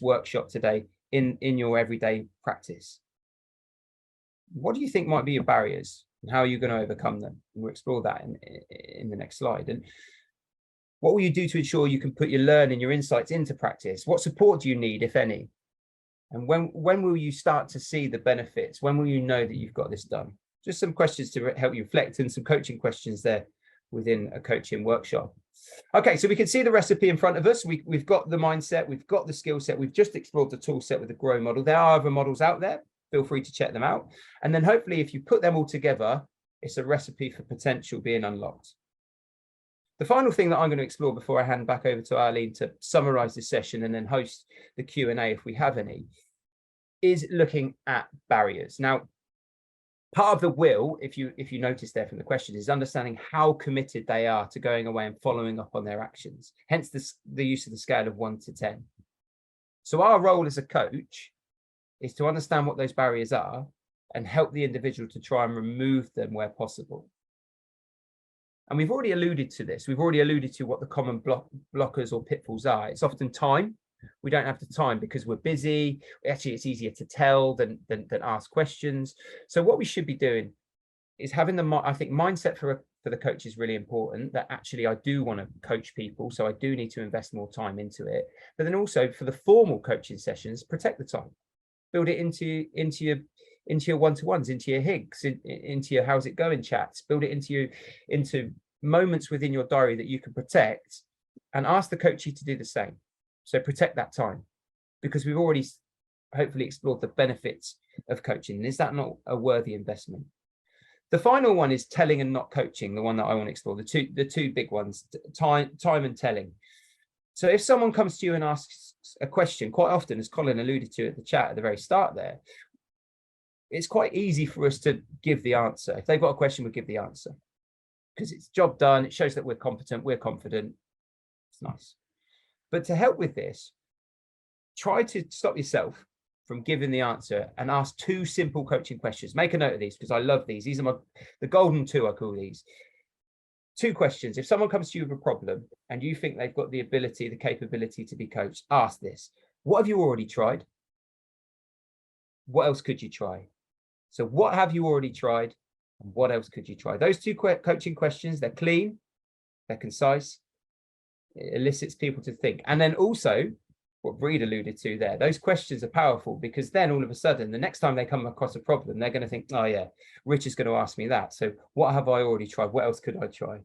workshop today in your everyday practice? What do you think might be your barriers, and how are you going to overcome them? And we'll explore that in the next slide. And what will you do to ensure you can put your learning, your insights into practice? What support do you need, if any? And when will you start to see the benefits? When will you know that you've got this done? Just some questions to help you reflect, and some coaching questions there within a coaching workshop. Okay, so we can see the recipe in front of us. We've got the mindset, we've got the skill set, we've just explored the tool set with the GROW model. There are other models out there. Feel free to check them out. And then hopefully if you put them all together, it's a recipe for potential being unlocked. The final thing that I'm going to explore before I hand back over to Arlene to summarize this session and then host the Q&A if we have any, is looking at barriers. Now, part of the will, if you notice there from the question, is understanding how committed they are to going away and following up on their actions. Hence the use of the scale of 1 to 10. So our role as a coach is to understand what those barriers are and help the individual to try and remove them where possible. And we've already alluded to this. We've already alluded to what the common blockers or pitfalls are. It's often time. We don't have the time because we're busy. Actually, it's easier to tell than ask questions. So what we should be doing is having I think mindset for the coach is really important, that actually I do want to coach people, so I do need to invest more time into it. But then also for the formal coaching sessions, protect the time. Build it into your one-to-ones, into your HIGs, into your how's it going chats. Build it into moments within your diary that you can protect, and ask the coachee to do the same. So protect that time, because we've already hopefully explored the benefits of coaching. And is that not a worthy investment? The final one is telling and not coaching, the one that I want to explore, the two big ones, time and telling. So if someone comes to you and asks a question, quite often, as Colin alluded to at the chat at the very start there, it's quite easy for us to give the answer. If they've got a question, we'll give the answer because it's job done. It shows that we're competent, we're confident. It's nice. But to help with this, try to stop yourself from giving the answer and ask 2 simple coaching questions. Make a note of these because I love these. These are the golden 2, I call these. 2 questions. If someone comes to you with a problem and you think they've got the ability, the capability to be coached, ask this. What have you already tried? What else could you try? So what have you already tried? And what else could you try? Those 2 coaching questions, they're clean, they're concise. It elicits people to think. And then also, what Breed alluded to there, those questions are powerful because then all of a sudden, the next time they come across a problem, they're going to think, oh yeah, Rich is going to ask me that. So what have I already tried? What else could I try?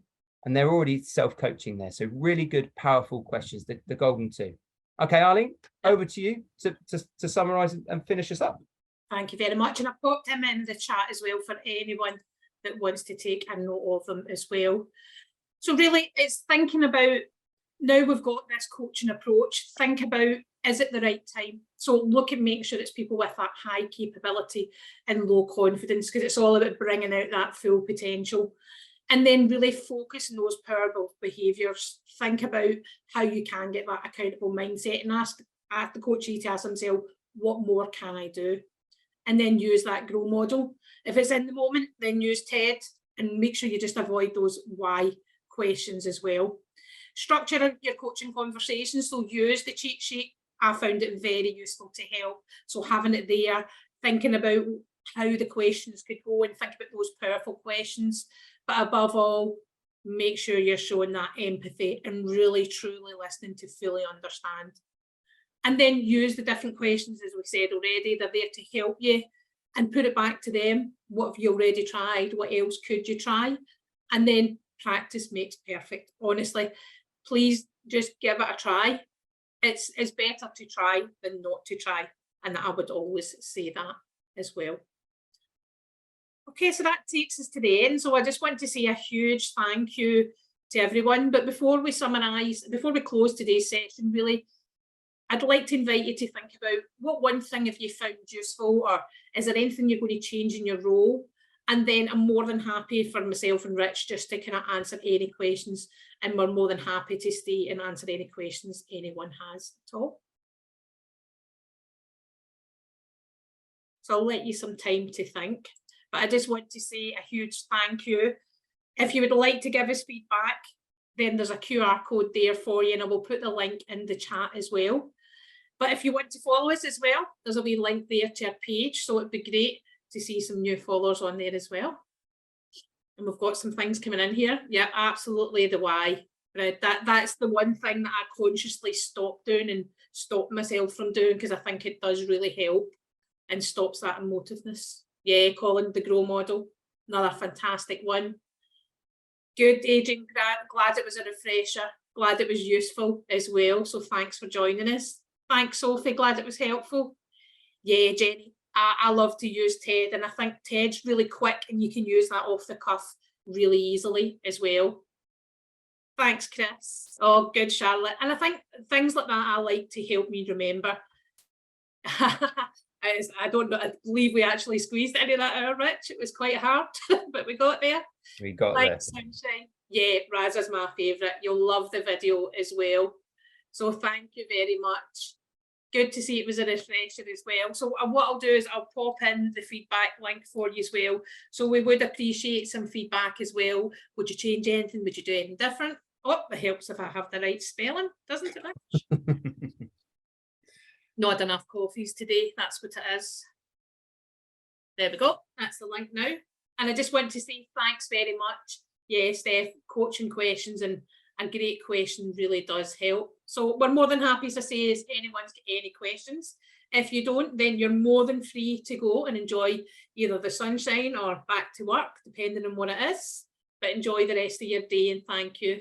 And they're already self-coaching there. So really good, powerful questions, the golden 2. Okay, Arlene, over to you to summarize and finish us up. Thank you very much. And I've popped them in the chat as well for anyone that wants to take a note of them as well. So really, it's thinking about, now we've got this coaching approach, think about is it the right time? So look and make sure it's people with that high capability and low confidence, because it's all about bringing out that full potential. And then really focus on those powerful behaviours. Think about how you can get that accountable mindset and ask the coachee to ask themselves, what more can I do? And then use that grow model. If it's in the moment, then use TED and make sure you just avoid those why questions as well. Structure your coaching conversations, so use the cheat sheet. I found it very useful to help. So having it there, thinking about how the questions could go and think about those powerful questions. But above all, make sure you're showing that empathy and really truly listening to fully understand. And then use the different questions, as we said already, they're there to help you, and put it back to them. What have you already tried? What else could you try? And then practice makes perfect. Honestly, please just give it a try. It's better to try than not to try. And I would always say that as well. Okay, so that takes us to the end. So I just want to say a huge thank you to everyone. But before we summarise, before we close today's session, really, I'd like to invite you to think about what one thing have you found useful, or is there anything you're going to change in your role? And then I'm more than happy for myself and Rich just to kind of answer any questions, and we're more than happy to stay and answer any questions anyone has at all. So I'll let you some time to think, but I just want to say a huge thank you. If you would like to give us feedback, then there's a QR code there for you, and I will put the link in the chat as well. But if you want to follow us as well, there's a wee link there to our page, so it'd be great to see some new followers on there as well. And we've got some things coming in here. Yeah, absolutely, the why. Right, that's the one thing that I consciously stopped doing and stopped myself from doing, because I think it does really help and stops that emotiveness. Yeah, Colin, the grow model, another fantastic one. Good, Adrian, glad it was a refresher, glad it was useful as well, so thanks for joining us. Thanks, Sophie, glad it was helpful. Yeah, Jenny, I love to use TED, and I think TED's really quick and you can use that off the cuff really easily as well. Thanks, Chris. Oh, good, Charlotte. And I think things like that I like to help me remember. I don't know, I believe we actually squeezed any of that out, Rich. It was quite hard, but we got there. We got there. Sunshine. Yeah, Raza's my favourite. You'll love the video as well. So thank you very much. Good to see it was a refresher as well. So what I'll do is I'll pop in the feedback link for you as well. So we would appreciate some feedback as well. Would you change anything? Would you do anything different? Oh, it helps if I have the right spelling, doesn't it, Rich? Not enough coffees today, that's what it is. There we go, that's the link now. And I just want to say thanks very much. Yeah, Steph, coaching questions and great question really does help. So we're more than happy, as I say, if anyone's got any questions. If you don't, then you're more than free to go and enjoy either the sunshine or back to work, depending on what it is. But enjoy the rest of your day, and thank you.